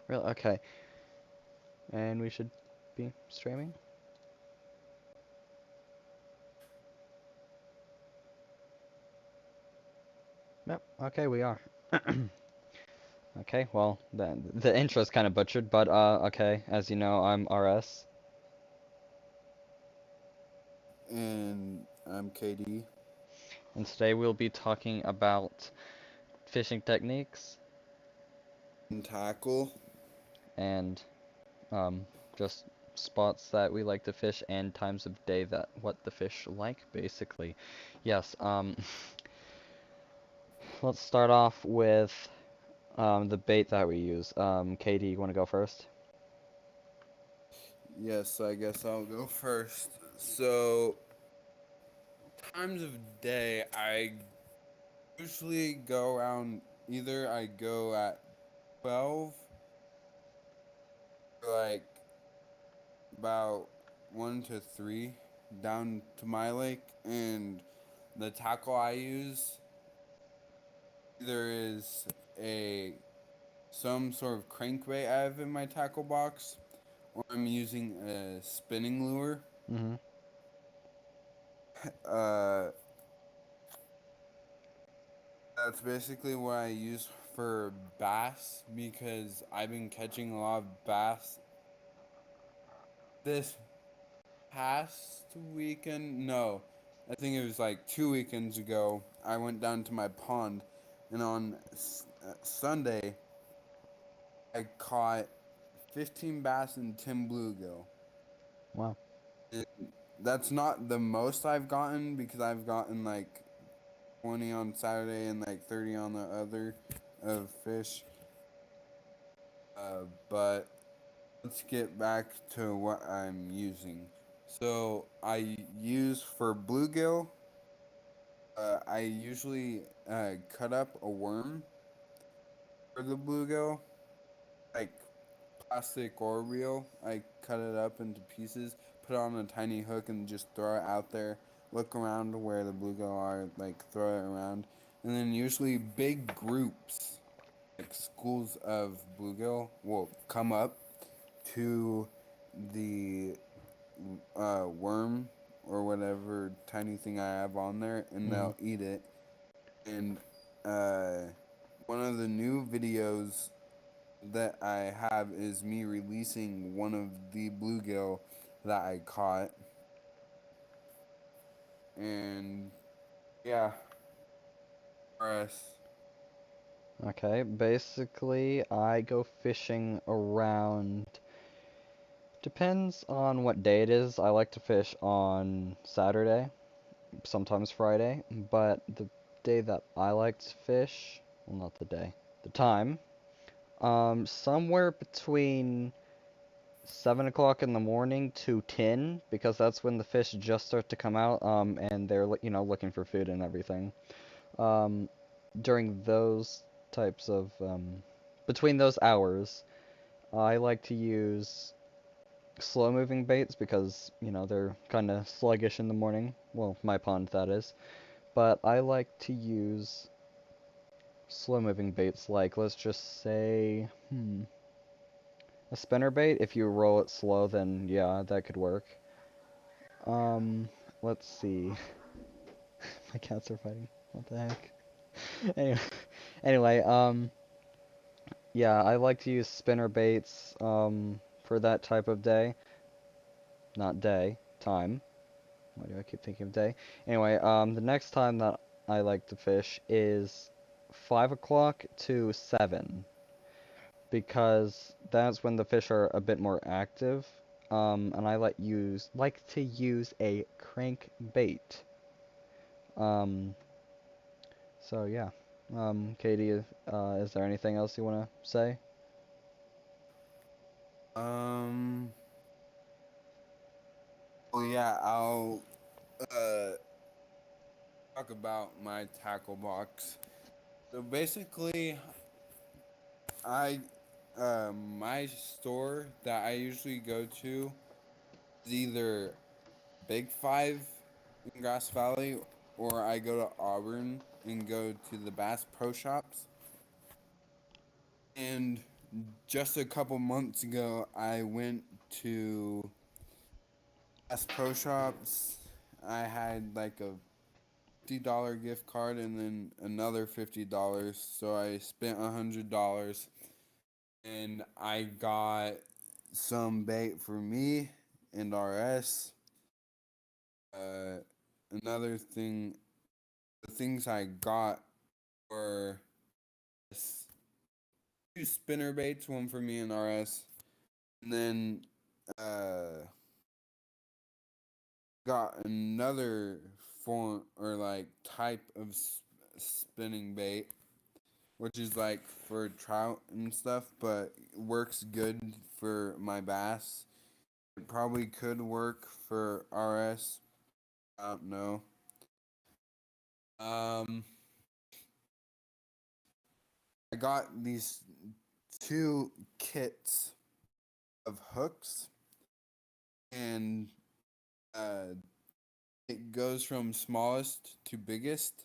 Really? Okay. And we should be streaming? Yep. Okay, we are. Okay, well, the intro's kind of butchered, but okay. As you know, I'm RS, And I'm KD. and today we'll be talking about fishing techniques And tackle. and um, just spots that we like to fish and times of day that what the fish like, basically. Yes. Let's start off with the bait that we use. KD, you want to go first? Yes, I guess I'll go first. So, times of day, I usually go around either I go at 12 or like about 1 to 3 down to my lake, and the tackle I use either is a some sort of crankbait I have in my tackle box, or I'm using a spinning lure. Mm-hmm. Uh, that's basically what I use for bass because I've been catching a lot of bass this past weekend. No, I think it was like 2 weekends ago. I went down to my pond, and on Sunday, I caught 15 bass and 10 bluegill. Wow. And that's not the most I've gotten because I've gotten like 20 on Saturday and like 30 on the other of fish. But let's get back to what I'm using. So I use for bluegill. I usually cut up a worm for the bluegill, like plastic or real. I cut it up into pieces, put it on a tiny hook, and just throw it out there. Look around where the bluegill are, like throw it around, and then usually big groups, like schools of bluegill, will come up to the worm or whatever tiny thing I have on there, and Mm-hmm. they'll eat it. And uh, one of the new videos that I have is me releasing one of the bluegill that I caught. And yeah, RS. Okay, basically, I go fishing around. Depends on what day it is. I like to fish on Saturday, sometimes Friday, but the day that I like to fish, well, not the day, the time, somewhere between 7 o'clock in the morning to 10, because that's when the fish just start to come out, and they're, looking for food and everything. Um, During those types of, between those hours, I like to use slow moving baits because, they're kind of sluggish in the morning. Well, my pond, that is. But I like to use slow moving baits like, let's just say, a spinner bait. If you roll it slow, then yeah, that could work. Um, let's see. My cats are fighting. What the heck? Anyway, anyway, yeah, I like to use spinner baits, for that type of day. Not day, time. Why do I keep thinking of day? Anyway, the next time that I like to fish is 5 o'clock to 7 because that's when the fish are a bit more active. And I like to use a crankbait. Um, so yeah. Katie, is there anything else you want to say? Um, well, yeah, I'll uh, talk about my tackle box. So basically, I my store that I usually go to is either Big Five in Grass Valley, or I go to Auburn and go to the Bass Pro Shops. And just a couple months ago, I went to Bass Pro Shops. I had like a $50 gift card and then another $50. So I spent $100 and I got some bait for me and RS. Uh, another thing, the things I got were two spinner baits, one for me and RS, and then got another form or like type of spinning bait, which is like for trout and stuff, but works good for my bass. It probably could work for RS. I don't know. Um, I got these two kits of hooks, and uh, it goes from smallest to biggest.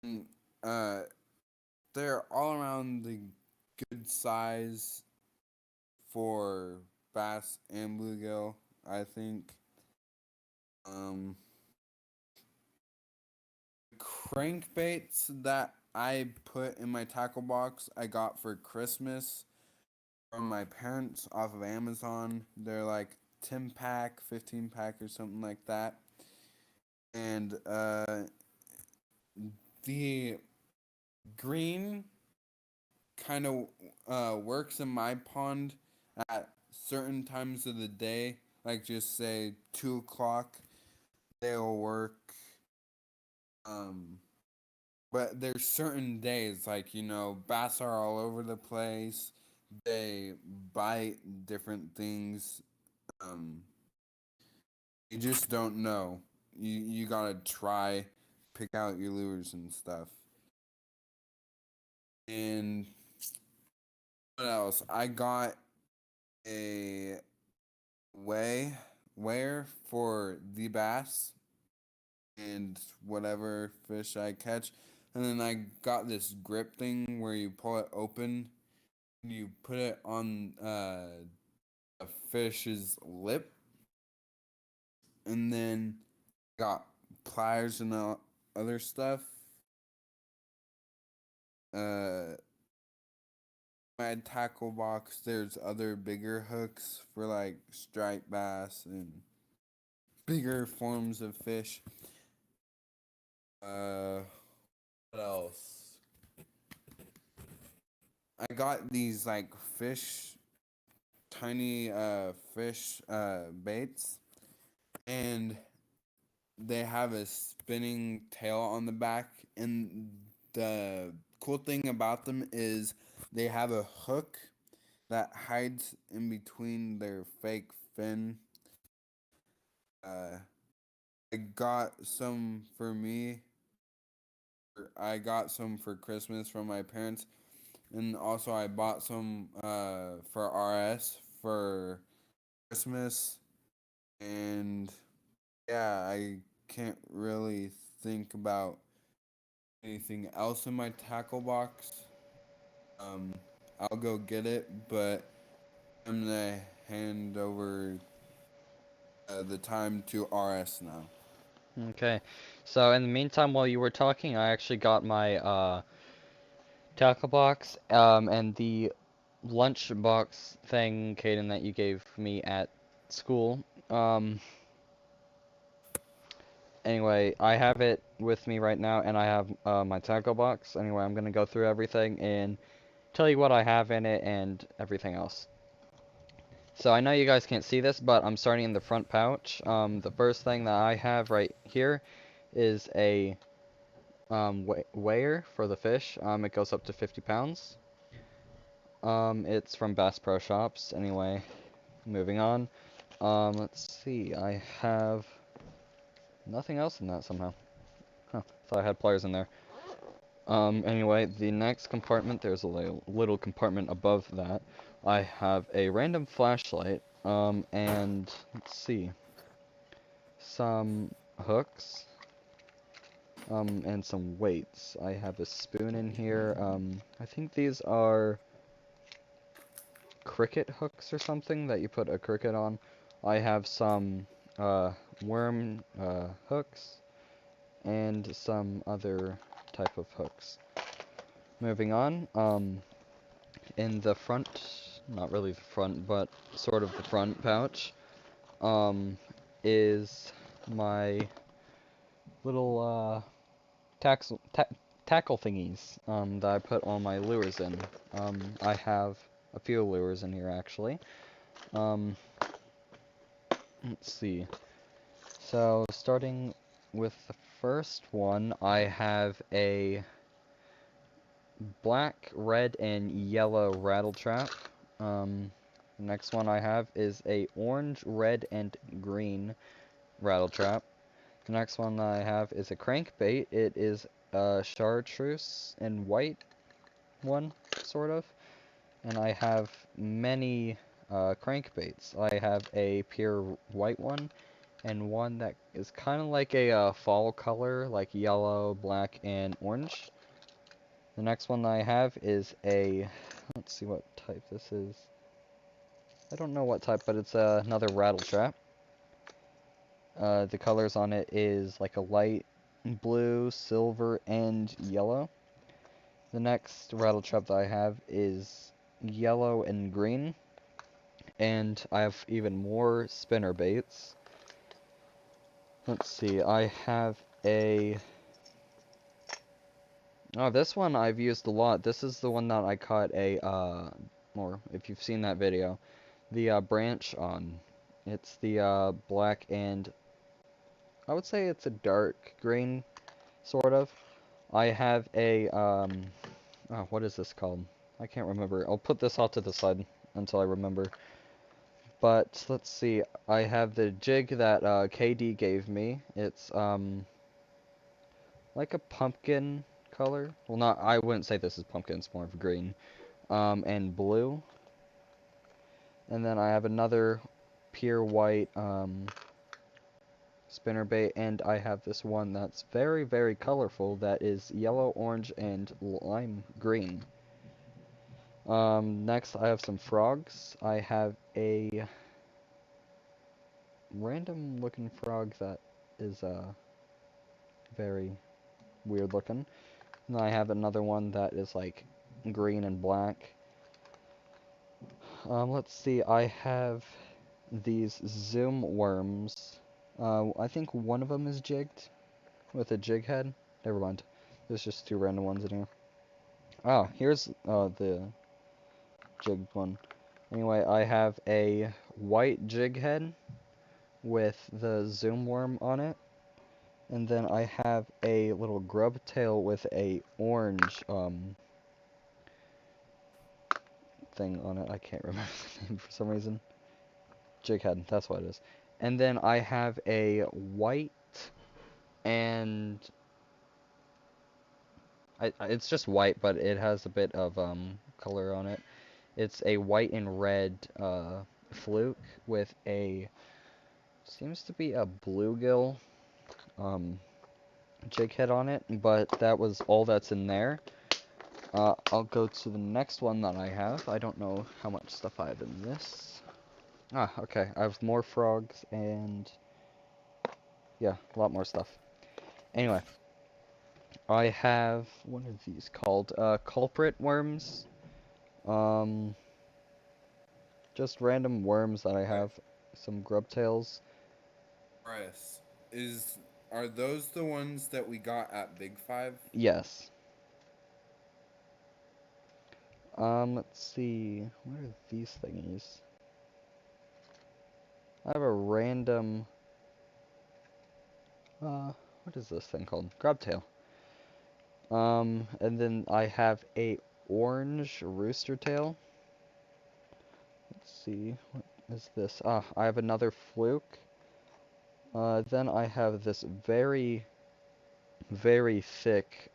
And uh, they're all around the good size for bass and bluegill, I think. Um, Crankbaits that I put in my tackle box, I got for Christmas from my parents off of Amazon. They're like 10 pack, 15 pack, or something like that. And the green kind of works in my pond at certain times of the day, like just say 2 o'clock. They'll work. Um, but there's certain days, like bass are all over the place. They bite different things. Um, you just don't know. You gotta try, pick out your lures and stuff. And what else? I got a weigher for the bass and whatever fish I catch. And then I got this grip thing where you pull it open, and you put it on a fish's lip, and then got pliers and other stuff. Uh, my tackle box, there's other bigger hooks for like striped bass and bigger forms of fish. What else? I got these like tiny fish baits, and they have a spinning tail on the back. And the cool thing about them is they have a hook that hides in between their fake fin. Uh, I got some for me. I got some for Christmas from my parents, and also I bought some for RS for Christmas. And yeah, I can't really think about anything else in my tackle box. Um, I'll go get it, but I'm gonna hand over the time to RS now. Okay, so in the meantime, while you were talking, I actually got my tackle box, and the lunch box thing, Caden, that you gave me at school. Anyway, I have it with me right now, and I have my tackle box. Anyway, I'm gonna go through everything and tell you what I have in it and everything else. So I know you guys can't see this, but I'm starting in the front pouch. The first thing that I have right here is a weigher for the fish. It goes up to 50 pounds. It's from Bass Pro Shops. Anyway, moving on. Let's see. I have nothing else in that somehow. Huh. Thought I had pliers in there. Anyway, the next compartment, there's a little compartment above that. I have a random flashlight, and let's see, some hooks, and some weights. I have a spoon in here. I think these are cricket hooks or something that you put a cricket on. I have some uh, worm hooks and some other type of hooks. Moving on, in the front, not really the front, but sort of the front pouch, um, is my little tackle thingies that I put all my lures in. I have a few lures in here actually. Um, let's see. So starting with the first one, I have a black, red, and yellow rattle trap. The next one I have is a orange, red, and green rattle trap. The next one I have is a crankbait. It is a chartreuse and white one, sort of. And I have many crankbaits. I have a pure white one, and one that is kind of like a fall color, like yellow, black, and orange. The next one I have is a, let's see what type this is. I don't know what type, but it's another rattle trap. The colors on it is like a light blue, silver, and yellow. The next rattle trap that I have is yellow and green. And I have even more spinner baits. Let's see, I have a... Oh, this one I've used a lot. This is the one that I caught a, or if you've seen that video, the branch on. It's the black and I would say it's a dark green, sort of. I have a, oh, what is this called? I can't remember. I'll put this off to the side until I remember. But let's see. I have the jig that KD gave me. It's like a pumpkin color. Well, not. I wouldn't say this is pumpkin. It's more of green, and blue. And then I have another pure white spinnerbait, and I have this one that's very, very colorful. That is yellow, orange, and lime green. Next, I have some frogs. I have a random looking frog that is very weird looking. And I have another one that is like green and black. Let's see, I have these zoom worms. I think one of them is jigged with a jig head. Never mind. There's just two random ones in here. Oh, here's the jigged one. Anyway, I have a white jig head with the zoom worm on it. And then I have a little grub tail with a orange thing on it. I can't remember the name for some reason. Jig head, that's what it is. And then I have a white and it's just white, but it has a bit of color on it. It's a white and red fluke with a seems to be a bluegill jig head on it, but that was all that's in there. I'll go to the next one that I have. I don't know how much stuff I have in this. Ah, okay. I have more frogs and yeah, a lot more stuff. Anyway, I have, what are these called? Culprit worms. Um, just random worms that I have. Some grub tails. Chris, are those the ones that we got at Big Five? Yes. Let's see. What are these thingies? I have a random, what is this thing called? Grub tail. And then I have a orange rooster tail. Let's see, what is this? Ah, I have another fluke. Then I have this very, very thick,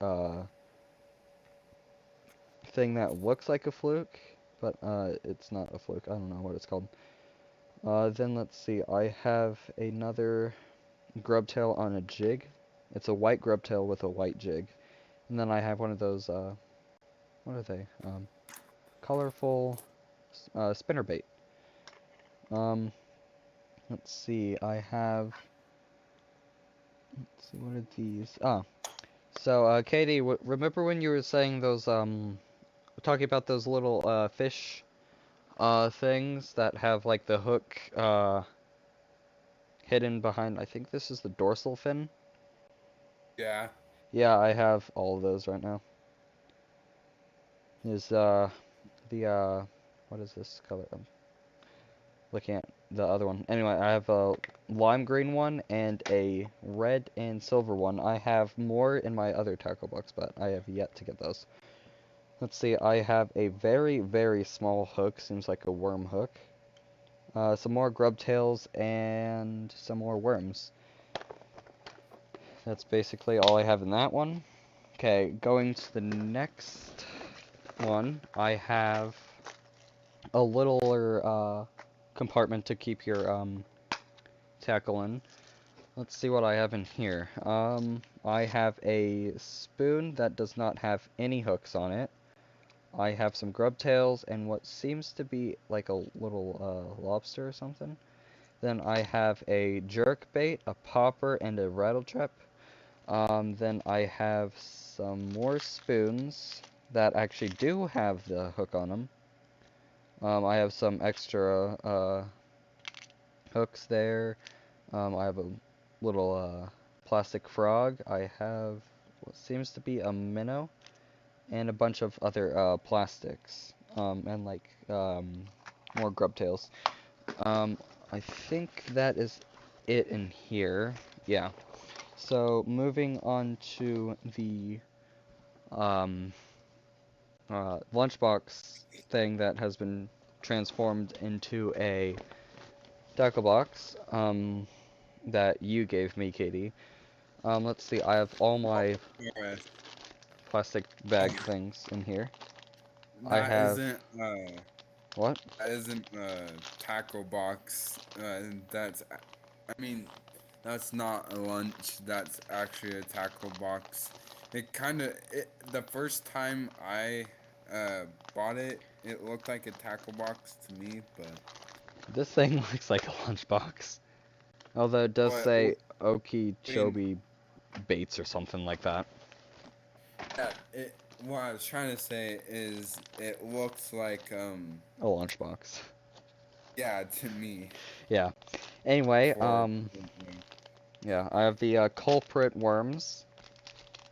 thing that looks like a fluke, but, it's not a fluke. I don't know what it's called. Then let's see, I have another grub tail on a jig. It's a white grubtail with a white jig. And then I have one of those, what are they? Colorful spinnerbait. Um, let's see, let's see, what are these? So, Katie, remember when you were saying those, talking about those little, fish, things that have, like, the hook, hidden behind, I think this is the dorsal fin? Yeah. Yeah, I have all of those right now. Is, the, what is this color? I'm looking at the other one. Anyway, I have a lime green one and a red and silver one. I have more in my other tackle box, but I have yet to get those. Let's see, I have a very, very small hook, seems like a worm hook. Some more grub tails and some more worms. That's basically all I have in that one. Okay, going to the next one, I have a littler compartment to keep your tackle in. Let's see what I have in here. I have a spoon that does not have any hooks on it. I have some grub tails and what seems to be like a little lobster or something. Then I have a jerk bait, a popper, and a rattle trap. Then I have some more spoons that actually do have the hook on them. I have some extra hooks there. I have a little plastic frog. I have what seems to be a minnow and a bunch of other plastics and like more grub tails. Um, I think that is it in here. Yeah. So moving on to the um, lunchbox thing that has been transformed into a tackle box that you gave me, Katie. Let's see, I have all my Alright. plastic bag things in here. I That have, isn't what? that isn't a tackle box. That's I mean that's not a lunch. That's actually a tackle box. The first time I bought it, it looked like a tackle box to me, but This thing looks like a lunchbox. Although it does what say I mean, Okeechobee Baits or something like that. yeah, what I was trying to say is it looks like A lunchbox. yeah to me Yeah. Anyway, for yeah, I have the culprit worms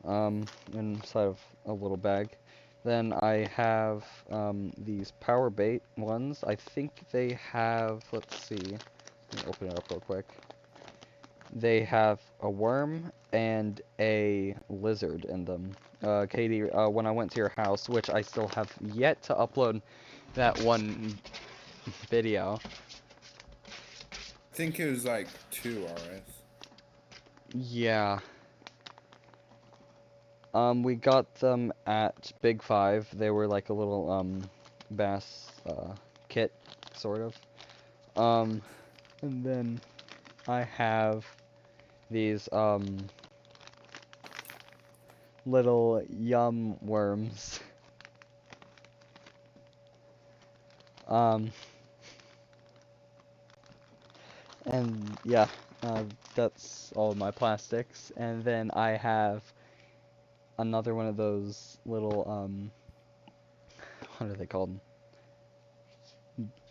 inside of a little bag. Then I have these power bait ones. I think they have, let's see, let me open it up real quick. They have a worm and a lizard in them. Katie, when I went to your house, which I still have yet to upload that one video. I think it was like 2 RS. Yeah. We got them at Big Five. They were like a little bass kit, sort of. And then I have these little yum worms. Um, and yeah, that's all of my plastics. And then I have another one of those little what are they called?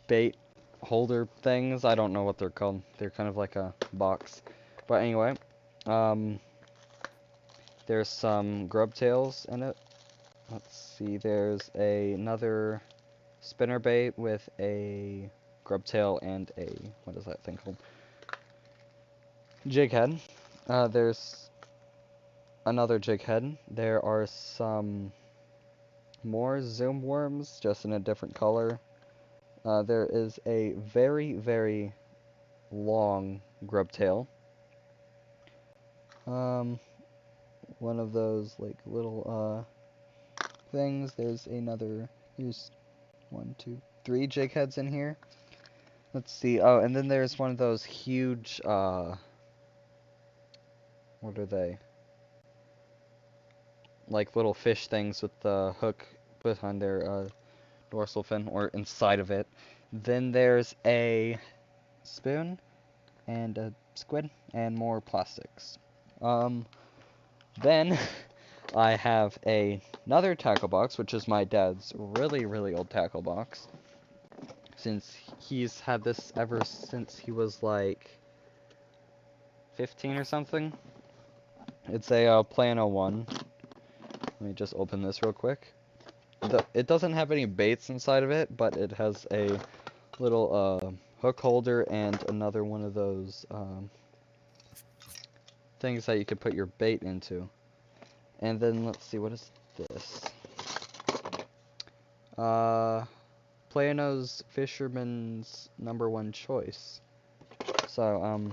Bait holder things. I don't know what they're called. They're kind of like a box. But anyway, um, there's some grub tails in it. Let's see, there's another spinner bait with a grub tail and a, what is that thing called? Jig head. There's another jig head. There are some more zoom worms, just in a different color. There is a very, very long grub tail. Um, one of those like little things. There's one, two, three jig heads in here. Let's see. Oh, and then there's one of those huge what are they? like little fish things with the hook behind their dorsal fin or inside of it. Then there's a spoon and a squid and more plastics. Um, then I have another tackle box, which is my dad's really, really old tackle box, since he's had this ever since he was like 15 or something. It's a Plano one. Let me just open this real quick. It doesn't have any baits inside of it, but it has a little hook holder and another one of those things that you could put your bait into. And then let's see, what is this? Plano's Fisherman's #1 choice. So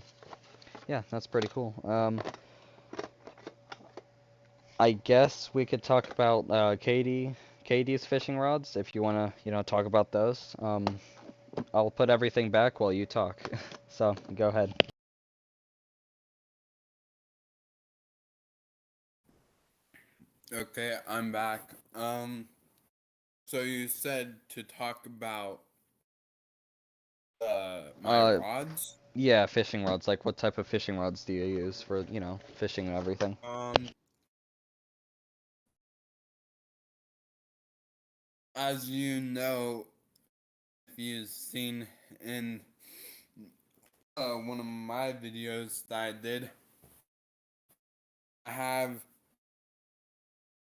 yeah, that's pretty cool. I guess we could talk about Katie's fishing rods if you wanna, talk about those. I'll put everything back while you talk. So go ahead. Okay, I'm back. So you said to talk about my Uh, rods. yeah, fishing rods. Like, what type of fishing rods do you use for, fishing and everything? Um, as you know, if you've seen in one of my videos that I did, I have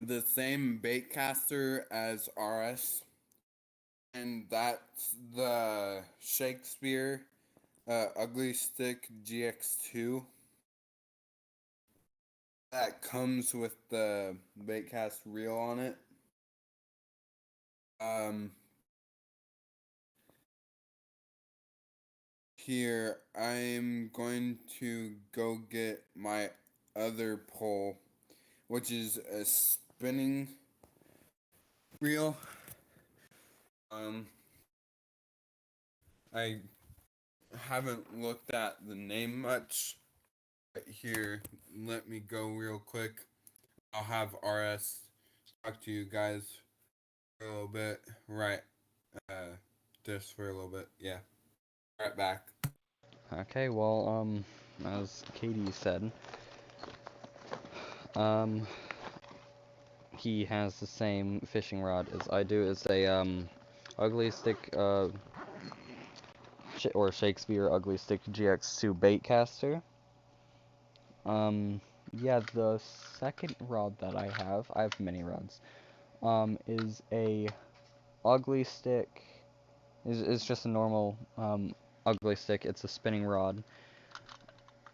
the same bait caster as RS, and that's the Shakespeare Ugly Stick GX2 that comes with the baitcast reel on it. Um, Here I'm going to go get my other pole, which is a spinning reel. Um, I haven't looked at the name much. But here, let me go real quick. I'll have RS talk to you guys for a little bit. Right. Just for a little bit. Yeah. Right back. Okay, well, as Katie said, um, he has the same fishing rod as I do. It's a, ugly stick, or Shakespeare ugly stick GX2 bait caster. Yeah, the second rod that I have many rods, is a ugly stick, is just a normal, ugly stick. It's a spinning rod.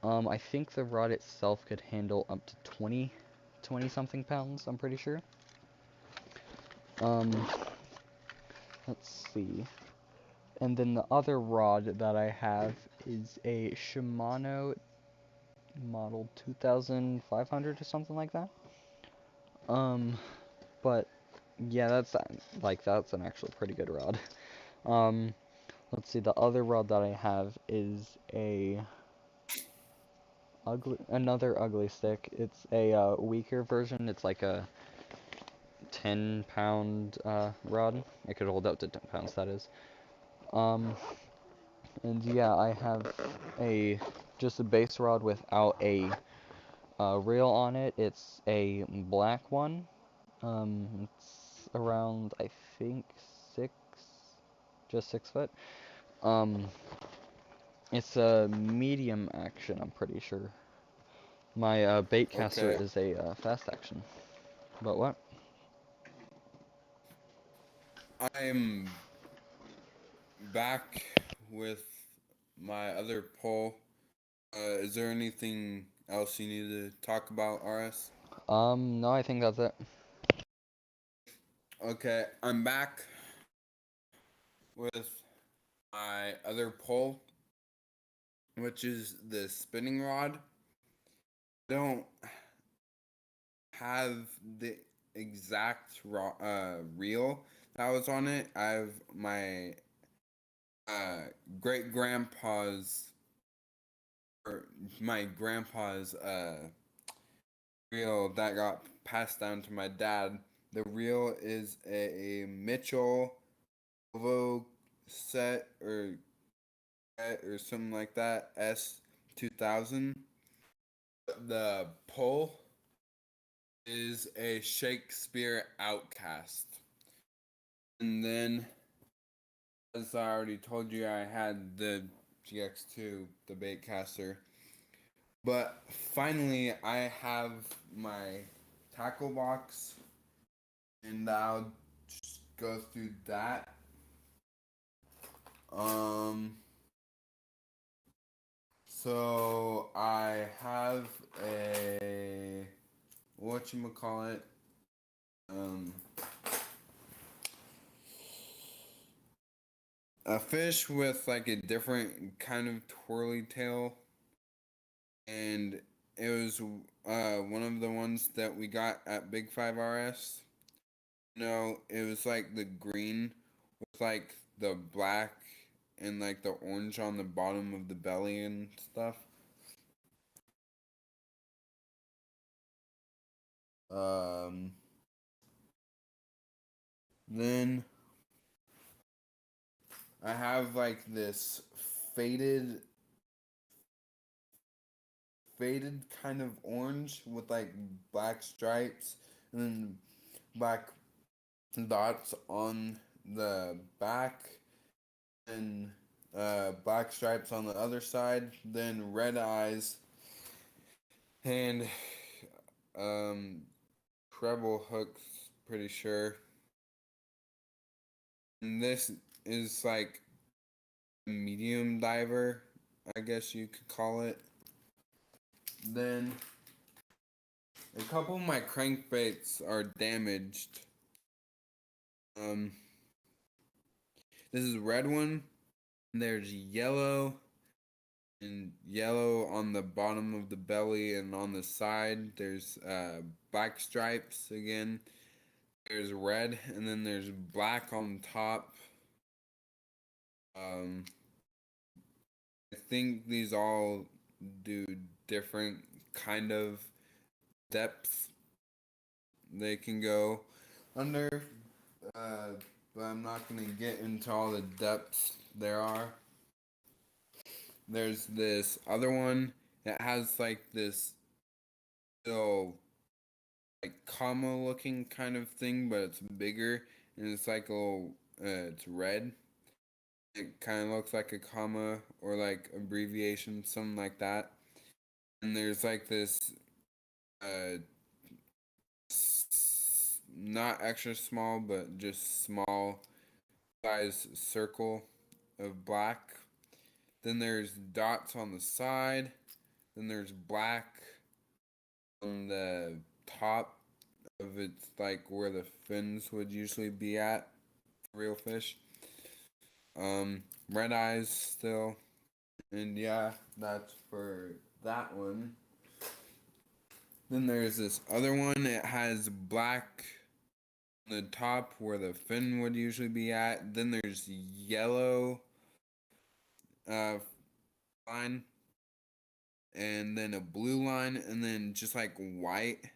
I think the rod itself could handle up to 20 something pounds, I'm pretty sure. Um, let's see. And then the other rod that I have is a Shimano model 2500 or something like that. Um, but yeah, that's an actual pretty good rod. Um, let's see, the other rod that I have is another ugly stick. It's a weaker version. It's like a 10-pound rod. It could hold up to 10 pounds, that is. Um, and yeah, I have a just a base rod without a reel on it. It's a black one. It's around, I think, six, just 6 foot. Um, it's a medium action, I'm pretty sure. My bait caster Okay. is a fast action. But what? I'm back with my other poll. Is there anything else you need to talk about, RS? No, I think that's it. Okay, I'm back with my other poll, which is the spinning rod. I don't have the exact reel that was on it. I have my uh, great grandpa's or my grandpa's reel that got passed down to my dad. The reel is a Mitchell Ovo set or something like that, S2000. The pole is a Shakespeare Outcast. And then, as I already told you, I had the GX2, the bait caster. But finally, I have my tackle box, and I'll just go through that. Um, so I have a whatchamacallit, um, a fish with like a different kind of twirly tail, and it was one of the ones that we got at Big 5RS. No, it was like the green with like the black and like the orange on the bottom of the belly and stuff. Um, then I have like this faded faded kind of orange with like black stripes and then black dots on the back and black stripes on the other side, then red eyes and um treble hooks, pretty sure. And this is like a medium diver, I guess you could call it. Then a couple of my crankbaits are damaged. Um, this is a red one. There's yellow and yellow on the bottom of the belly and on the side. There's black stripes again. There's red and then there's black on top. Um, I think these all do different kind of depths they can go under, but I'm not going to get into all the depths there are. There's this other one that has like this little like comma looking kind of thing, but it's bigger and it's like a little, it's red. It kind of looks like a comma or like abbreviation, something like that. And there's like this uh, not extra small, but just small size circle of black. Then there's dots on the side. Then there's black on the top of it's like where the fins would usually be at for real fish. Red eyes still. And yeah, that's for that one. Then there's this other one. It has black on the top where the fin would usually be at. Then there's yellow uh, line, and then a blue line, and then just like white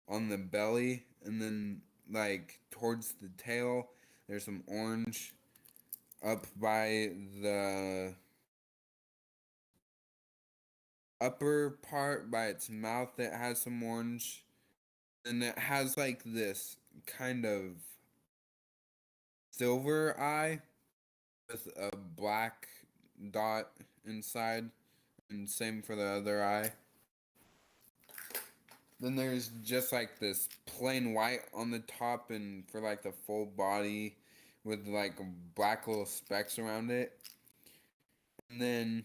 on the belly, and then like towards the tail, there's some orange up by the upper part by its mouth that has some orange. And it has like this kind of silver eye with a black dot inside, and same for the other eye. Then there's just like this plain white on the top and for like the full body with like black little specks around it. And then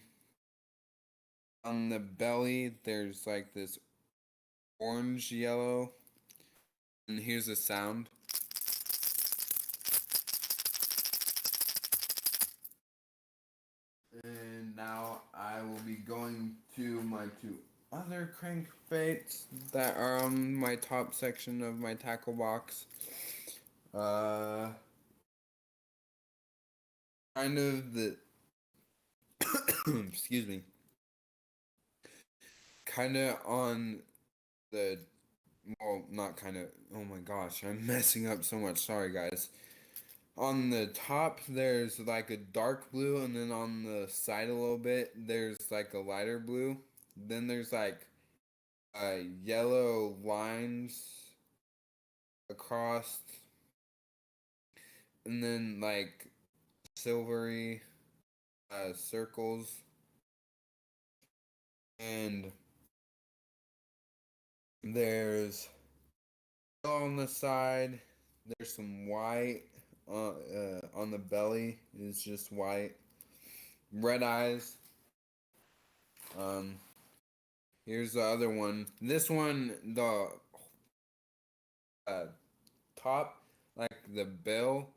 on the belly, there's like this orange yellow. And here's the sound. And now I will be going to my two other crankbaits that are on my top section of my tackle box. Uh, kind of the excuse me, kind of on the well, not kind of, oh my gosh, I'm messing up so much. Sorry, guys. On the top, there's like a dark blue, and then on the side a little bit, there's like a lighter blue. Then there's like yellow lines across, and then like silvery circles, and there's yellow on the side. There's some white on the belly. It's just white. Red eyes. Um, Here's the other one. This one, the uh, top, like the bill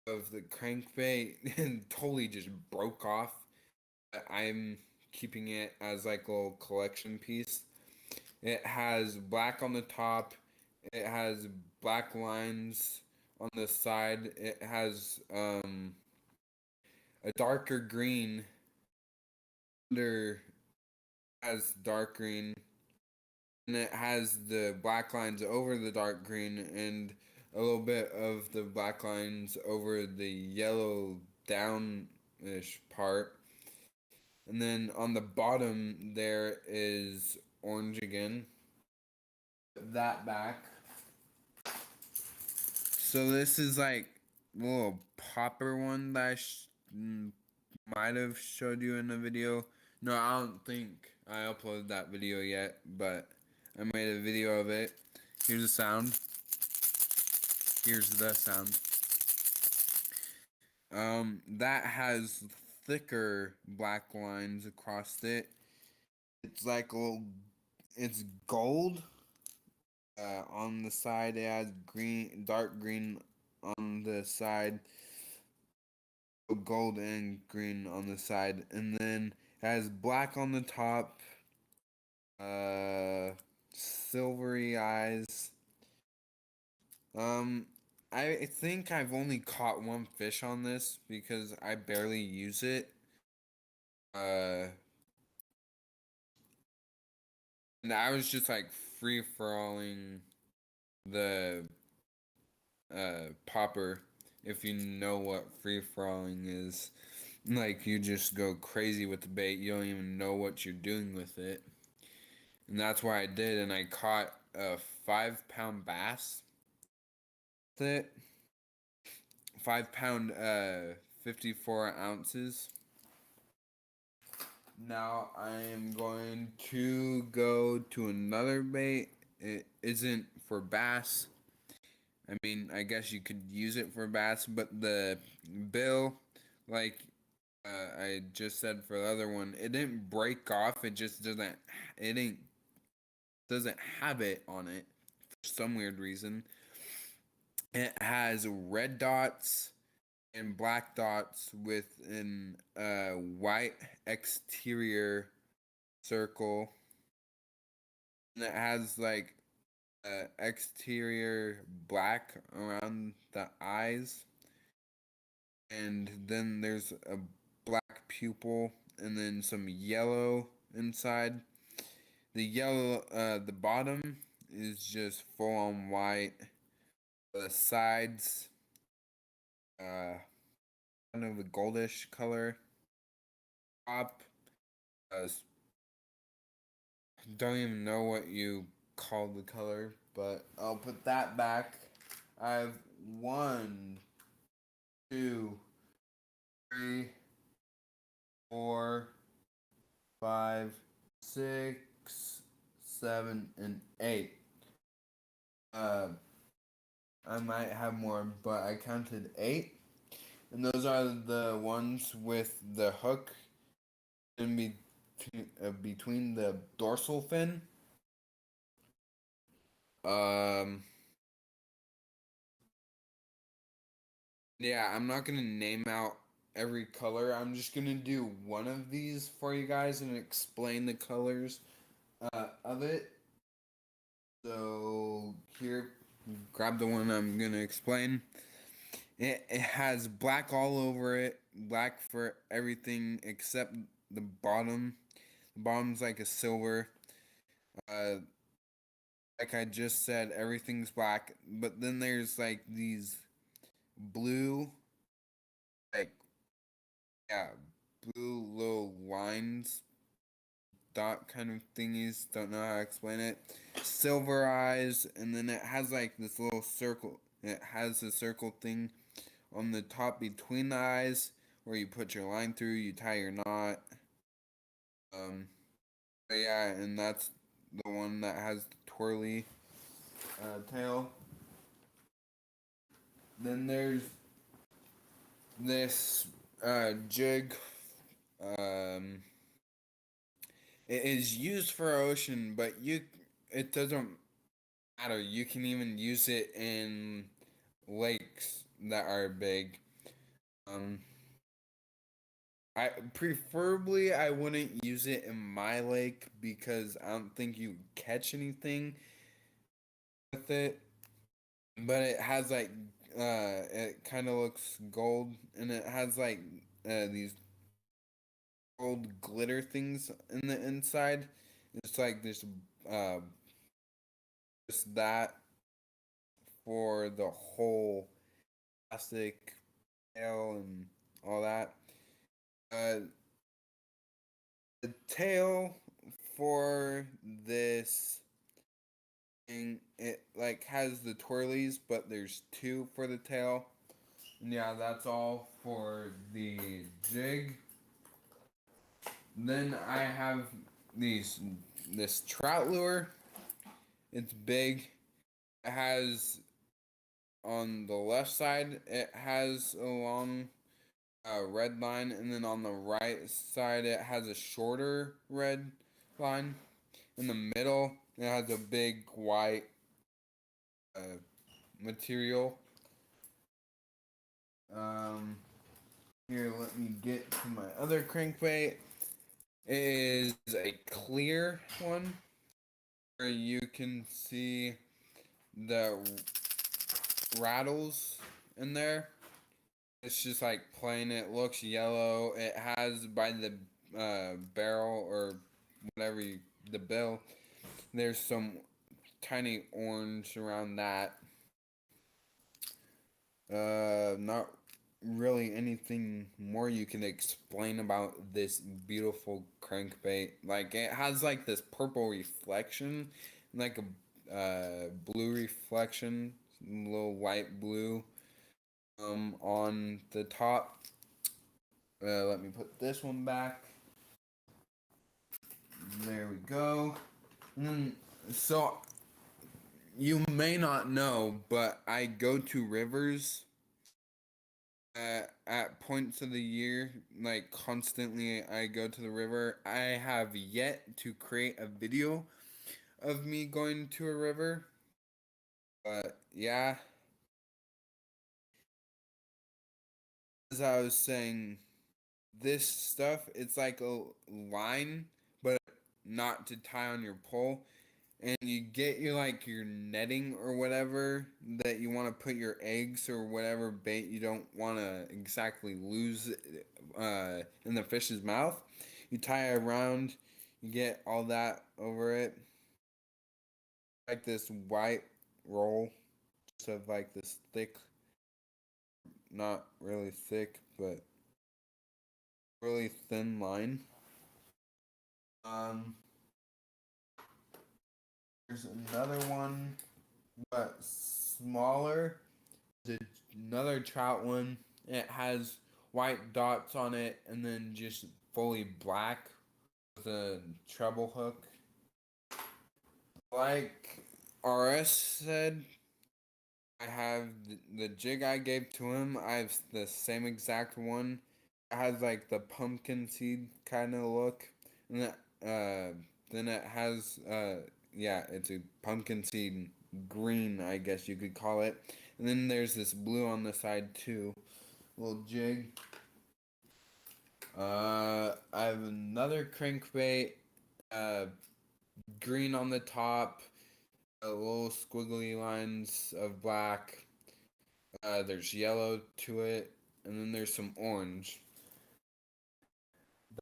of the crankbait, totally just broke off. I'm keeping it as like a little collection piece. It has black on the top. It has black lines on the side. It has a darker green under, has dark green, and it has the black lines over the dark green and a little bit of the black lines over the yellow downish part. And then on the bottom there is orange again. That back. So this is like a little popper one that might have showed you in the video. No, I don't think I uploaded that video yet, but I made a video of it. Here's the sound. Here's the sound. That has thicker black lines across it. It's like a little, it's gold. On the side, it has green, dark green on the side, gold and green on the side, and then it has black on the top, silvery eyes. Um, I think I've only caught one fish on this because I barely use it. Uh, and I was just like free falling the popper. If you know what free falling is, like you just go crazy with the bait. You don't even know what you're doing with it, and that's why I did. And I caught a 5 pound bass with it. 5 pound, 54 ounces. Now I am going to go to another bait. It isn't for bass. I mean, I guess you could use it for bass, but the bill, like I just said for the other one, it didn't break off. It just doesn't. It ain't doesn't have it on it for some weird reason. It has red dots and black dots with an white exterior circle. And it has like exterior black around the eyes. And then there's a black pupil and then some yellow inside. The yellow, the bottom is just full on white. The sides, kind of a goldish color. Top, uh, don't even know what you call the color, but I'll put that back. I have one, two, three, four, five, six, seven, and eight. Uh, I might have more, but I counted eight. And those are the ones with the hook in between the dorsal fin. Um, yeah, I'm not gonna name out every color. I'm just gonna do one of these for you guys and explain the colors of it. So here, grab the one I'm gonna explain. It has black all over it, black for everything except the bottom. The bottom's like a silver. Uh, like I just said, everything's black. But then there's like these blue, like, yeah, blue little lines, dot kind of thingies. Don't know how to explain it. Silver eyes, and then it has like this little circle. It has a circle thing on the top between the eyes where you put your line through, you tie your knot. Um, but yeah, and that's the one that has the twirly tail. Then there's this jig. Um, it is used for ocean, but it doesn't matter. You can even use it in lakes that are big. Um, I wouldn't use it in my lake because I don't think you catch anything with it. But it has like it kind of looks gold, and it has like these gold glitter things in the inside. It's like this uh just that for the whole plastic tail and all that. Uh, the tail for this thing, it like has the twirlies, but there's two for the tail. And yeah, that's all for the jig. Then I have this trout lure. It's big. It has on the left side it has a long red line, and then on the right side it has a shorter red line. In the middle it has a big white uh, material. Um, Here, let me get to my other crankbait. It is a clear one where you can see the rattles in there. It's just like plain. It looks yellow. It has by the barrel or whatever the bill. There's some tiny orange around that. Not really anything more you can explain about this beautiful crankbait. Like it has like this purple reflection, like a blue reflection, a little light blue on the top. Let me put this one back. There we go. And then, so you may not know, but I go to rivers at points of the year, like constantly. I go to the river. I have yet to create a video of me going to a river, but yeah, as I was saying, this stuff, it's like a line, but not to tie on your pole. And you get your like your netting or whatever that you want to put your eggs or whatever bait you don't want to exactly lose in the fish's mouth. You tie it around, you get all that over it, like this white roll, just of like this thick, not really thick, but really thin line. Um, there's another one, but smaller. Another trout one. It has white dots on it and then just fully black with a treble hook. Like RS said, I have the jig I gave to him. I have the same exact one. It has like the pumpkin seed kind of look, and then it has yeah, it's a pumpkin seed green, I guess you could call it. And then there's this blue on the side too. Little jig. I have another crankbait. Uh, Green on the top. Little squiggly lines of black. There's yellow to it, and then there's some orange.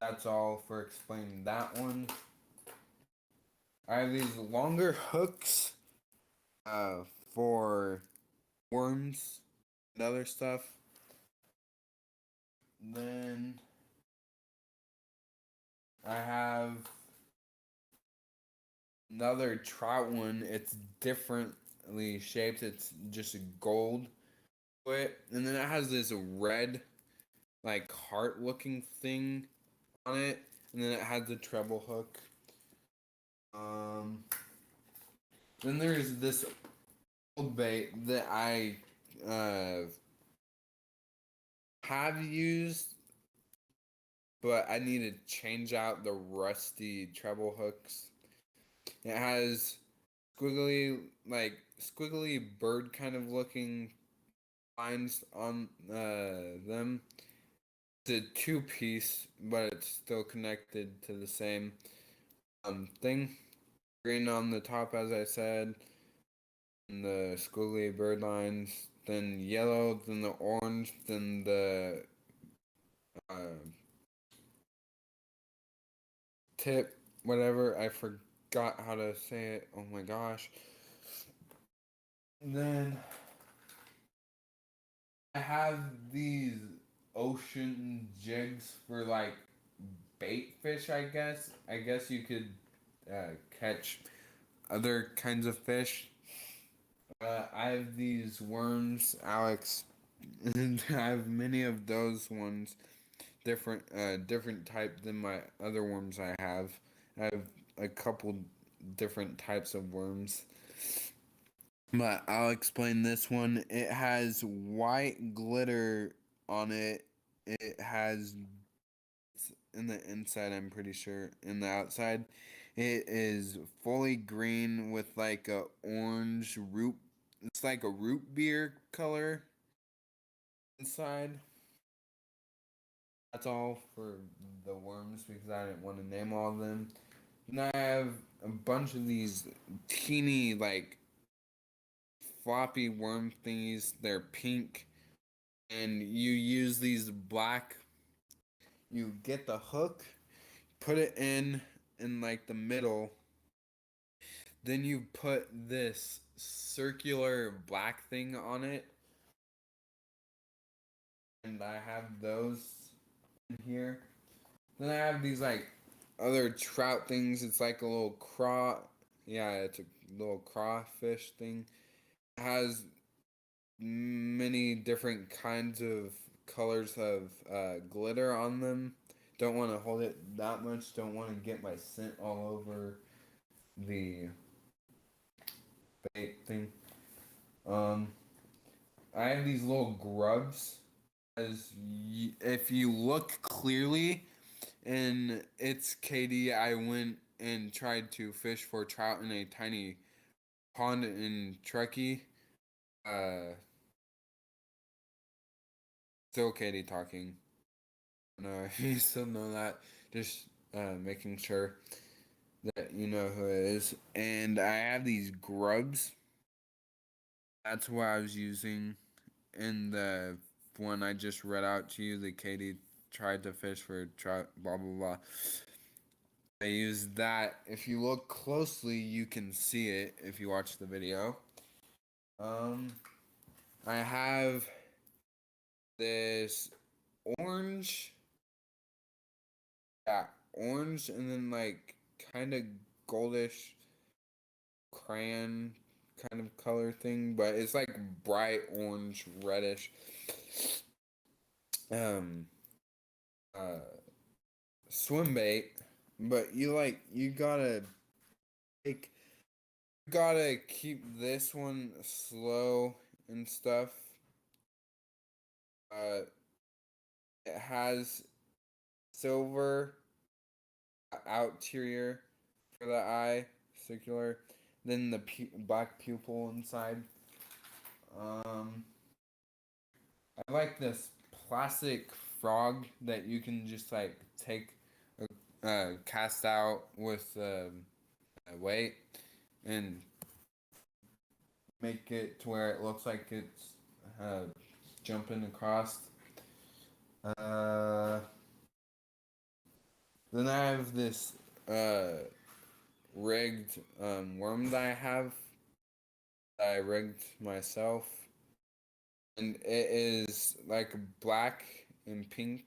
That's all for explaining that one. I have these longer hooks for worms and other stuff. Then I have another trout one. It's differently shaped. It's just a gold foot, and then it has this red, like heart looking thing on it, and then it has the treble hook. Um, then there's this old bait that I uh, have used, but I need to change out the rusty treble hooks. It has squiggly bird kind of looking lines on them. It's a two-piece, but it's still connected to the same thing. Green on the top, as I said, and the squiggly bird lines. Then yellow, then the orange, then the uh, tip, whatever. I forgot how to say it. Oh my gosh. Then I have these ocean jigs for like bait fish, I guess. I guess you could catch other kinds of fish. I have these worms, Alex, and I have many of those ones, different type than my other worms I have. I have a couple different types of worms. But I'll explain this one. It has white glitter on it. It has in the inside, I'm pretty sure. In the outside, it is fully green with like a orange root. It's like a root beer color inside. That's all for the worms because I didn't want to name all of them. And I have a bunch of these teeny like floppy worm thingies. They're pink, and you use these black. You get the hook, put it in like the middle. Then you put this circular black thing on it, and I have those in here. Then I have these like other trout things. It's like a little yeah, it's a little crawfish thing. It has many different kinds of colors of glitter on them. Don't want to hold it that much. Don't want to get my scent all over the bait thing. Um, I have these little grubs. If you look clearly in its KD, I went and tried to fish for trout in a tiny pond in Truckee. Uh, Still Katie talking. No, you still know that. Just making sure that you know who it is. And I have these grubs. That's what I was using in the one I just read out to you. The Katie tried to fish for trout, blah blah blah. I used that. If you look closely, you can see it if you watch the video. Um, I have this orange, yeah, orange, and then like kind of goldish crayon kind of color thing, but it's like bright orange, reddish. Um, uh, Swim bait, but you gotta like gotta keep this one slow and stuff. Uh, it has silver outerior for the eye, circular. Then the black pupil inside. Um, I like this plastic frog that you can just like take, cast out with a weight and make it to where it looks like it's uh, jumping across. Uh, then I have this rigged worm that I have. I rigged myself, and it is like black and pink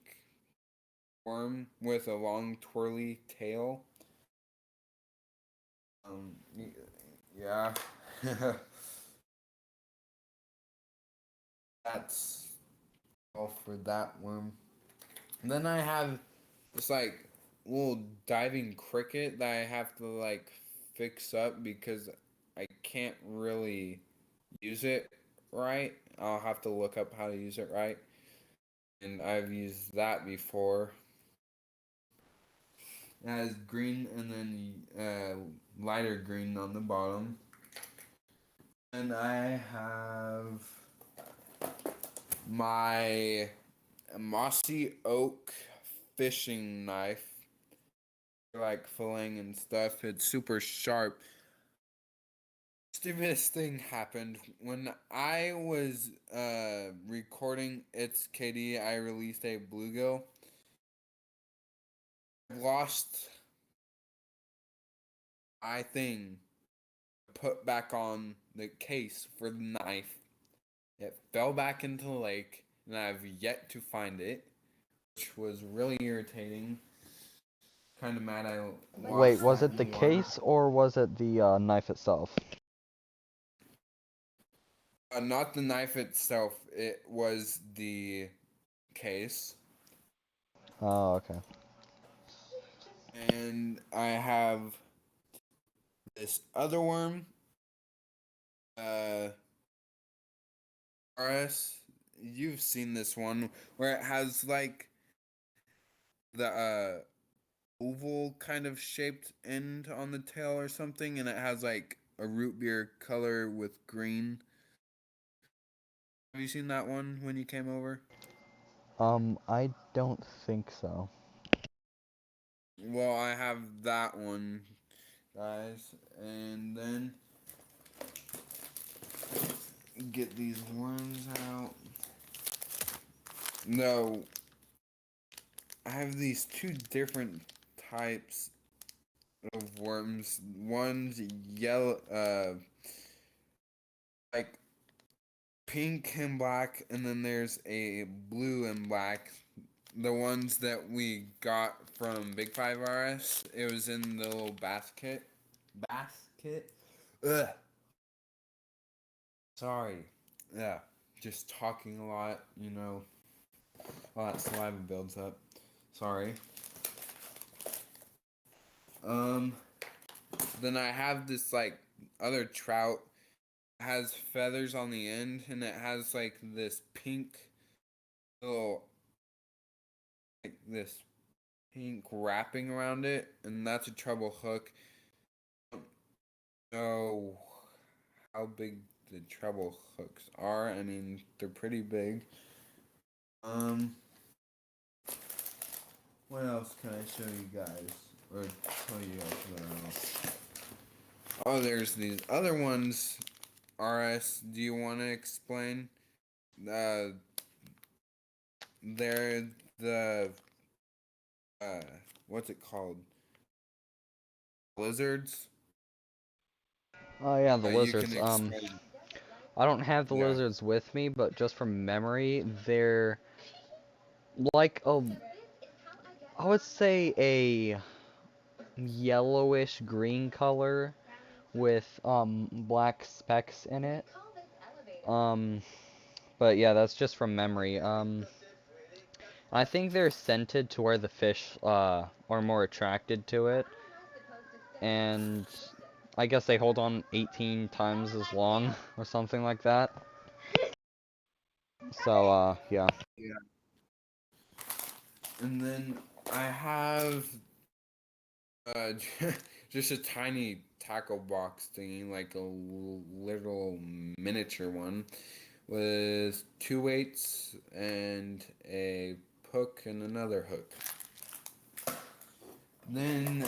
worm with a long twirly tail. Um, yeah, that's all for that worm. And then I have this like little diving cricket that I have to like fix up because I can't really use it right. I'll have to look up how to use it right. And I've used that before. It has green and then lighter green on the bottom. And I have my mossy oak fishing knife, like filleting and stuff. It's super sharp. Stupidest thing happened when I was recording It's KD. I released a bluegill. Lost my thing put back on the case for the knife. It fell back into the lake, and I've yet to find it, which was really irritating. Kind of mad I Wait, lost was that it in the the water. case or was it the knife itself? Not the knife itself, it was the case. Oh, okay. And I have this other worm, uh, RS. You've seen this one where it has like the oval kind of shaped end on the tail or something, and it has like a root beer color with green. Have you seen that one when you came over? I don't think so. Well, I have that one, guys, and then get these worms out. No, I have these two different types of worms. One's yellow, like pink and black, and then there's a blue and black. The ones that we got from Big 5RS, it was in the little basket. Basket? Ugh. Sorry. Yeah. Just talking a lot, all that saliva builds up. Sorry. Um, then I have this like other trout. It has feathers on the end, and it has like this pink little, like this pink wrapping around it, and that's a treble hook. I don't know how big the treble hooks are. I mean, they're pretty big. Um, what else can I show you guys? Or tell you guys about? Oh, there's these other ones. RS, do you want to explain? Uh, they're the uh, what's it called? Lizards. Oh yeah, the You can lizards. explain. I don't have the Yeah. lizards with me, but just from memory, they're like I would say a yellowish green color with black specks in it. Um, but yeah, that's just from memory. I think they're scented to where the fish are more attracted to it, and I guess they hold on 18 times as long or something like that. So yeah. Yeah. And then I have uh, just a tiny tackle box thingy, like a little miniature one, with two weights and a hook and another hook. Then,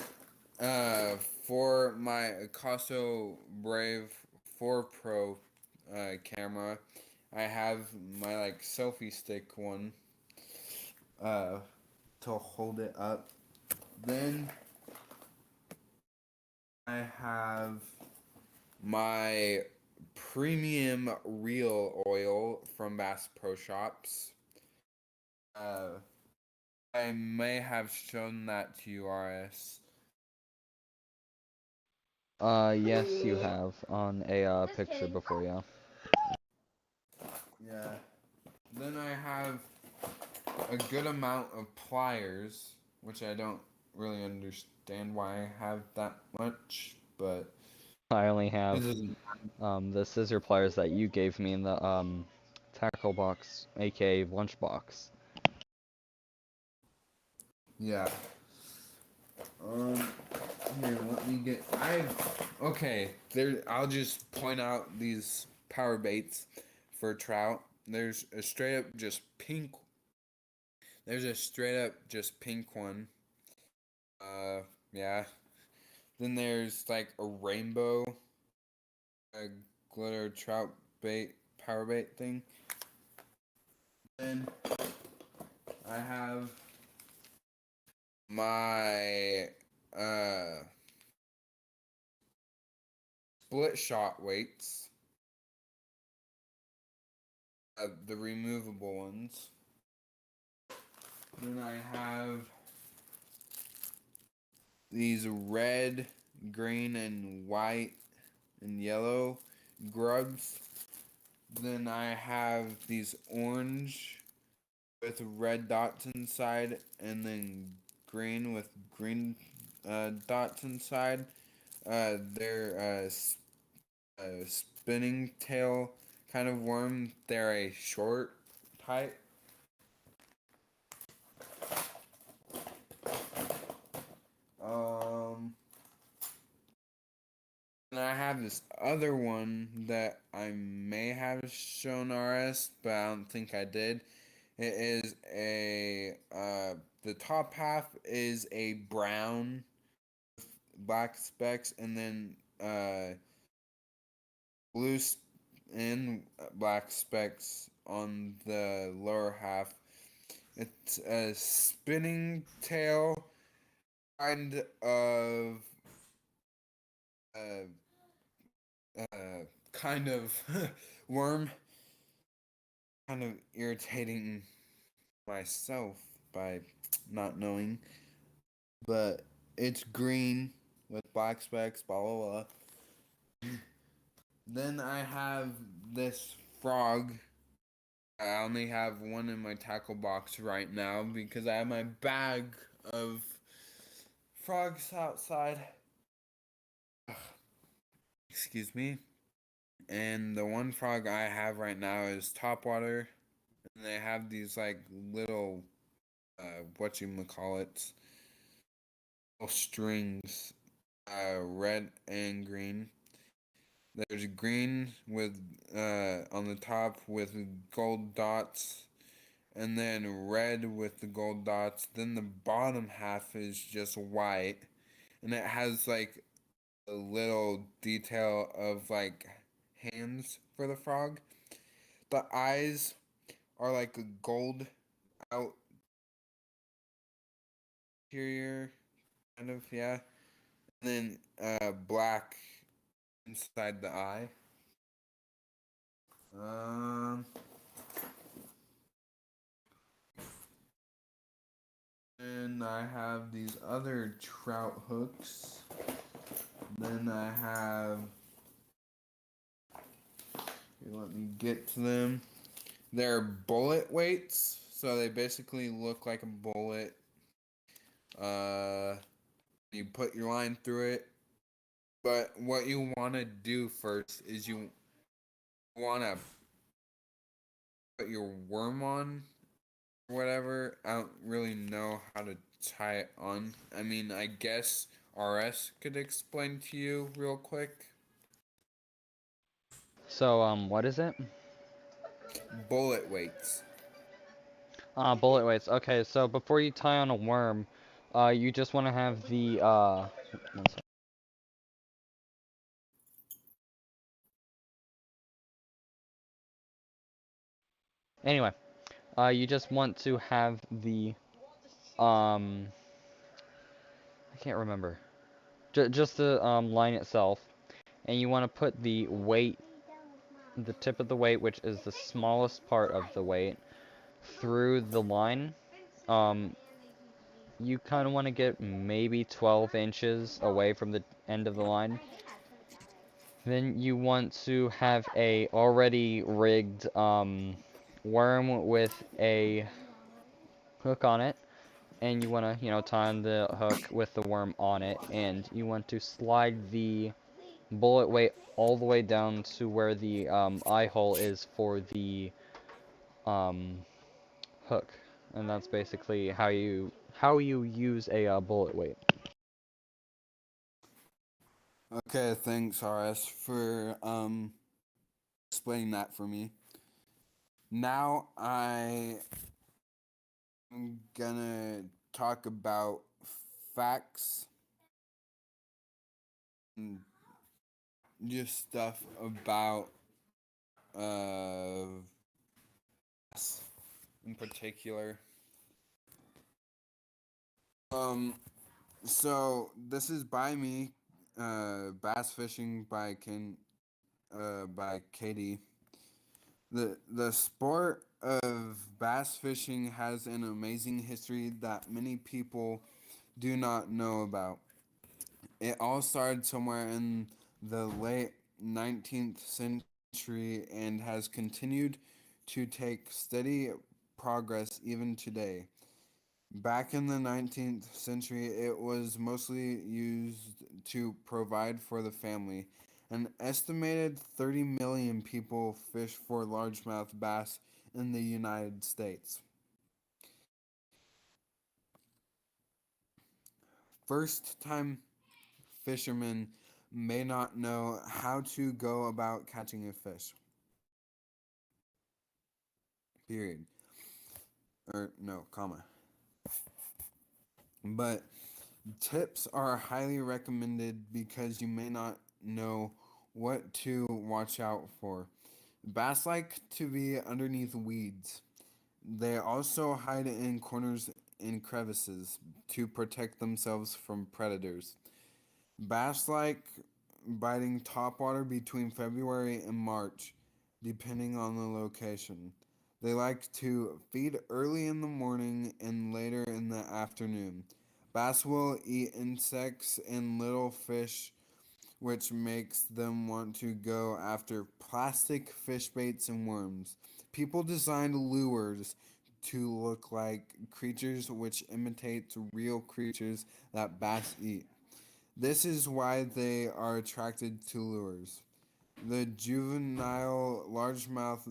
uh, for my Akaso Brave 4 Pro camera, I have my like selfie stick one uh, to hold it up. Then I have my premium reel oil from Bass Pro Shops. Uh, I may have shown that to you, RS. Yes, you have on a picture before, yeah. Yeah. Then I have a good amount of pliers, which I don't really understand why I have that much, but I only it have doesn't. the scissor pliers that you gave me in the tackle box, aka lunchbox. Yeah. Um. Here, let me get. Okay. There. I'll just point out these power baits for trout. There's a straight up just pink. There's a straight up just pink one. Yeah. Then there's like a rainbow, a glitter trout bait, power bait thing. Then I have my uh split shot weights, the removable ones. Then I have these red, green, and white and yellow grubs. Then I have these orange with red dots inside, and then green with green dots inside. They're a spinning tail kind of worm. They're a short type. Um, and I have this other one that I may have shown RS, but I don't think I did. It is the top half is a brown black specks, and then blue and black specks on the lower half. It's a spinning tail kind of uh, kind of worm, kind of irritating myself by not knowing, but it's green with black specks, blah blah blah. Then I have this frog. I only have one in my tackle box right now because I have my bag of frogs outside. Excuse me. And the one frog I have right now is topwater. And they have these like little, what you call it, little strings, red and green. There's green with on the top with gold dots, and then red with the gold dots. Then the bottom half is just white, and it has like a little detail of like hands for the frog. The eyes are like a gold outerior, kind of, yeah. And then black inside the eye. Um, and I have these other trout hooks. Then I have. Here, let me get to them. They're bullet weights, so they basically look like a bullet. Uh, you put your line through it, but what you want to do first is you want to put your worm on or whatever. I don't really know how to tie it on. I mean, I guess RS could explain to you real quick. So, what is it? Bullet weights. Bullet weights. Okay, so before you tie on a worm, you just want to have the, one sec. Anyway, you just want to have the, um, I can't remember. Just the, line itself, and you want to put the weight the tip of the weight, which is the smallest part of the weight, through the line. Um, you kind of want to get maybe 12 inches away from the end of the line. Then you want to have a already rigged worm with a hook on it, and you want to, time the hook with the worm on it, and you want to slide the bullet weight all the way down to where the eye hole is for the um, hook, and that's basically how you use a bullet weight. Okay, thanks, RS, for explaining that for me. Now I'm gonna talk about facts and just stuff about uh in particular. Um, so this is by me, bass fishing by KD. The sport of bass fishing has an amazing history that many people do not know about. It all started somewhere in the late 19th century and has continued to take steady progress even today. Back in the 19th century, it was mostly used to provide for the family. An estimated 30 million people fish for largemouth bass in the United States. First time fishermen may not know how to go about catching a fish. Period. Or no, comma. But tips are highly recommended because you may not know what to watch out for. Bass like to be underneath weeds. They also hide in corners and crevices to protect themselves from predators. Bass like biting topwater between February and March, depending on the location. They like to feed early in the morning and later in the afternoon. Bass will eat insects and little fish, which makes them want to go after plastic fish baits and worms. People designed lures to look like creatures which imitate real creatures that bass eat. This is why they are attracted to lures. The juvenile largemouth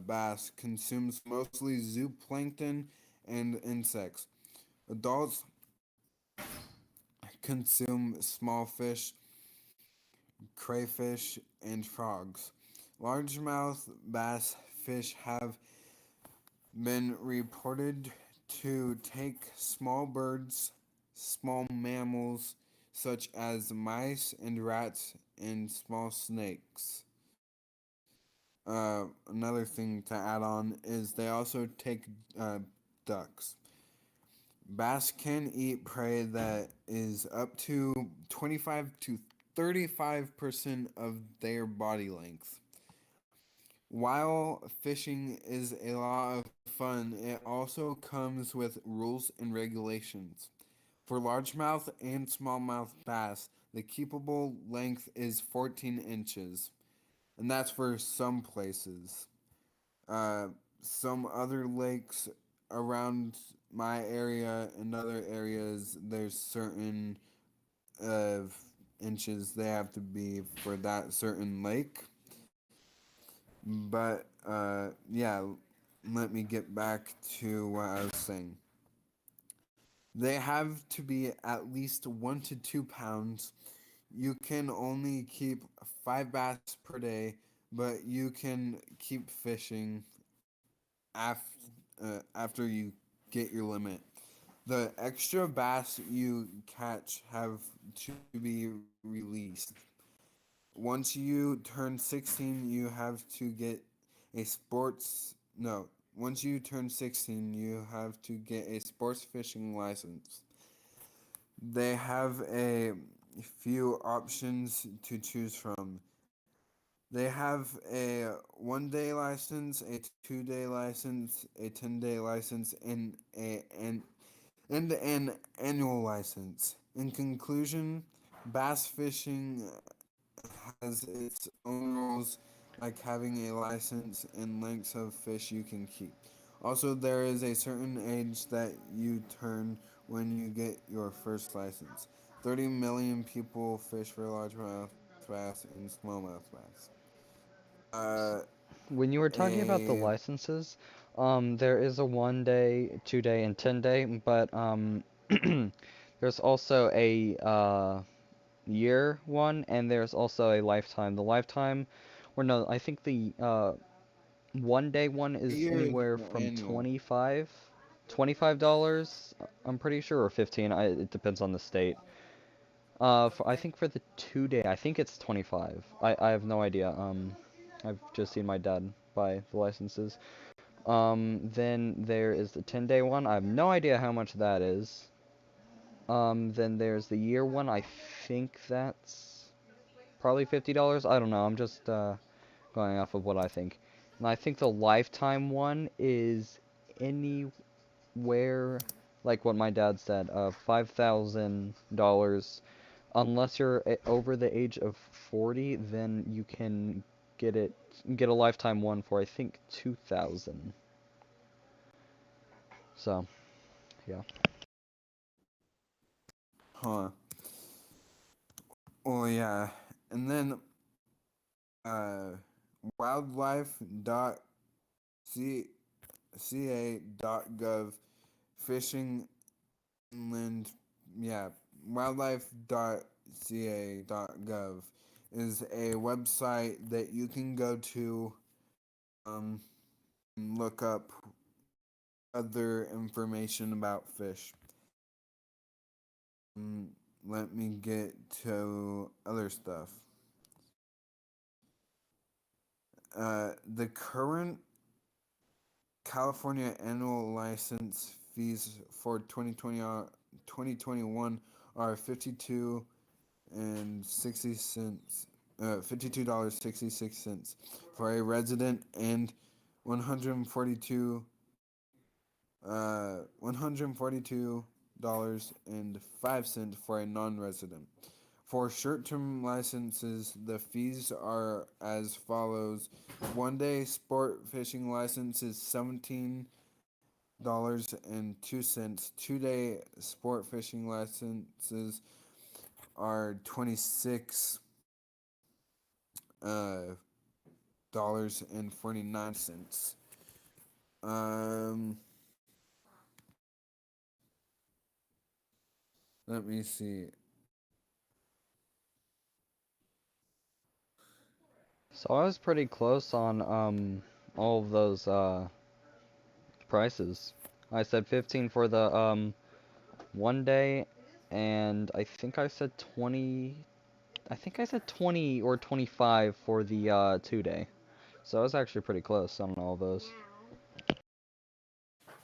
bass consumes mostly zooplankton and insects. Adults consume small fish, crayfish, and frogs. Largemouth bass fish have been reported to take small birds, small mammals such as mice and rats, and small snakes. Another thing to add on is they also take uh, ducks. Bass can eat prey that is up to 25 to 35% of their body length. While fishing is a lot of fun, it also comes with rules and regulations. For largemouth and smallmouth bass, the keepable length is 14 inches, and that's for some places. Uh, some other lakes around my area and other areas, there's certain uh, inches they have to be for that certain lake. But yeah, let me get back to what I was saying. They have to be at least 1 to 2 pounds. You can only keep 5 bass per day, but you can keep fishing after you get your limit. The extra bass you catch have to be released. Once you turn 16, you have to get a sports no. Once you turn 16, you have to get a sports fishing license. They have a few options to choose from. They have a 1 day license, a 2 day license, a 10 day license, and an annual license. In conclusion, bass fishing has its own rules, like having a license and lengths of fish you can keep. Also, there is a certain age that you turn when you get your first license. 30 million people fish for largemouth bass and smallmouth bass. Uh, When you were talking about the a licenses, there is a 1 day, 2 day, and 10 day, but there's also a year one, and there's also a lifetime. The lifetime, or no, I think the 1 day one is year is anywhere the from annual. 25 $25, I'm pretty sure, or 15. It depends on the state. I think for the 2 day, I think it's 25. I have no idea. I've just seen my dad buy the licenses. Then there is the 10 day one. I have no idea how much that is. Then there's the year one. I think that's probably $50. I don't know. I'm just going off of what I think. And I think the lifetime one is anywhere like what my dad said, $5,000. Unless you're over the age of 40, then you can get it get a lifetime one for I think 2,000. So, yeah. Huh. Oh yeah. And then uh wildlife.ca.gov fishing inland yeah, wildlife.ca.gov is a website that you can go to um and look up other information about fish. Mm, Let me get to other stuff. The current California annual license fees for 2021 are $52.66 for a resident and 142 $142.05 for a non-resident. For short-term licenses, the fees are as follows: 1 day sport fishing license is $17.02. 2 day sport fishing licenses are $26.49. Um, Let me see. So I was pretty close on all of those prices. I said 15 for the 1 day, and I think I said 20 or 25 for the 2 day. So I was actually pretty close on all of those.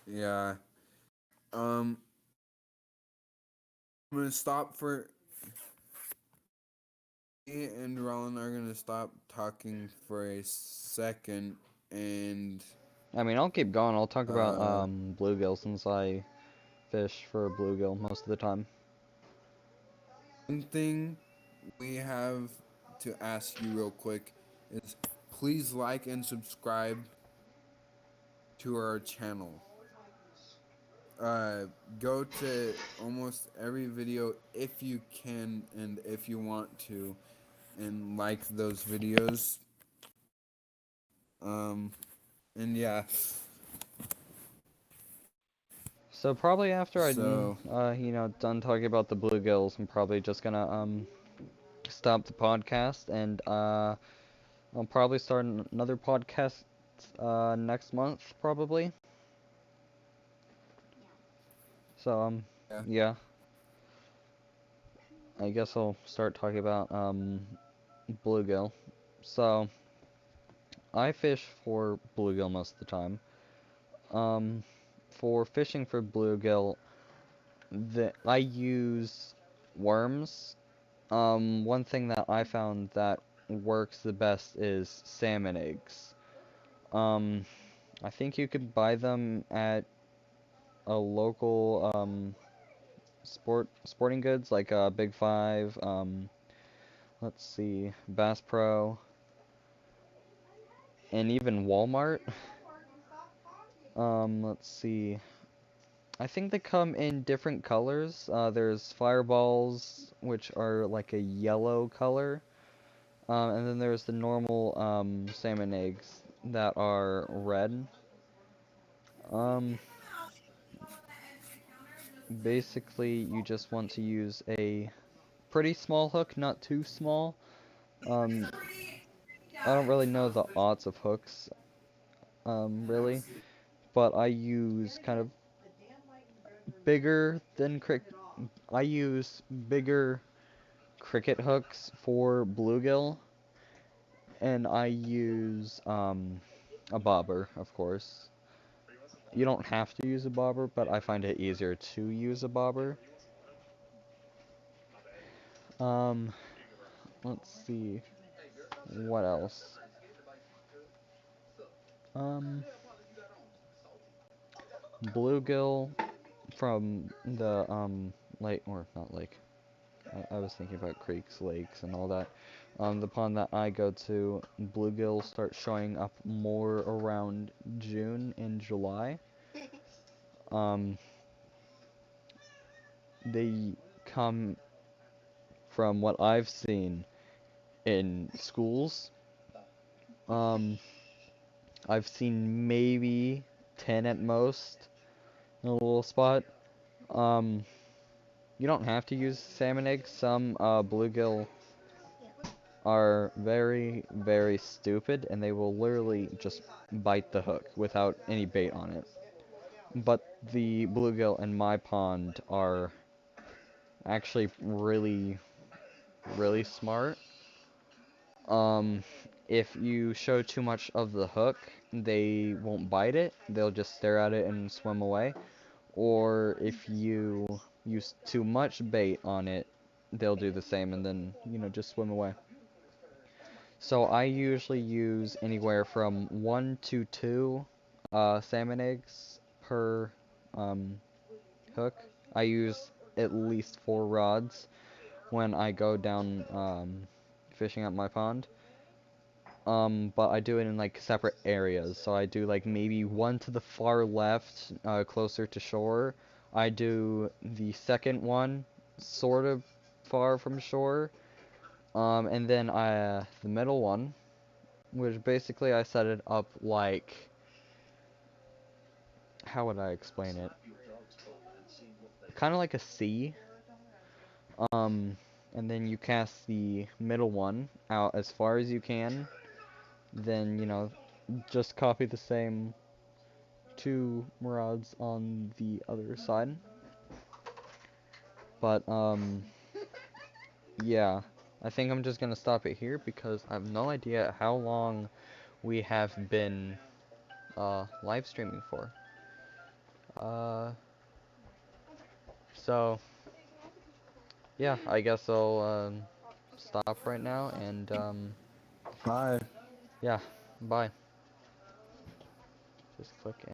Yeah. Um, I'm gonna stop for me and Roland are gonna stop talking for a second and I mean, I'll keep going. I'll talk about uh bluegill since I fish for bluegill most of the time. one thing we have to ask you real quick is please like and subscribe to our channel. Uh Go to almost every video if you can and if you want to and like those videos. Um and yeah. So probably after So done talking about the bluegills, I'm probably just gonna stop the podcast and I'll probably start another podcast next month probably. So yeah. yeah, I guess I'll start talking about bluegill. So I fish for bluegill most of the time. Um, for fishing for bluegill, I use worms. One thing that I found that works the best is salmon eggs. Um, I think you could buy them at a local sporting goods like Big Five. Let's see, Bass Pro, and even Walmart. Let's see. I think they come in different colors. There's fireballs, which are like a yellow color. And then there's the normal salmon eggs that are red. Um, Basically, you just want to use a pretty small hook, not too small. Um, I don't really know the odds of hooks, really, but I use kind of bigger than I use bigger cricket hooks for bluegill, and I use a bobber, of course. You don't have to use a bobber, but I find it easier to use a bobber. Um, let's see, what else? Um, Bluegill from the lake, or not lake. I was thinking about creeks, lakes, and all that. The pond that I go to, bluegill start showing up more around June and July. Um, they come from what I've seen in schools. Um, I've seen maybe 10 at most in a little spot. Um, you don't have to use salmon eggs. Some bluegill are very, very stupid, and they will literally just bite the hook without any bait on it. But the bluegill in my pond are actually really, really smart. Um, if you show too much of the hook, they won't bite it. They'll just stare at it and swim away. Or if you use too much bait on it, they'll do the same and then, just swim away. So I usually use anywhere from 1 to 2 salmon eggs per hook. I use at least 4 rods when I go down fishing at my pond. But I do it in like separate areas. So I do like maybe one to the far left, closer to shore. I do the second one sort of far from shore. And then the middle one, which basically I set it up like, how would I explain it? Kind of like a C. Um, and then you cast the middle one out as far as you can. Then, just copy the same 2 rods on the other side. But, yeah. I think I'm just gonna stop it here because I have no idea how long we have been, live streaming for. Uh, so, yeah, I guess I'll, stop right now and, Bye. yeah, bye. Just click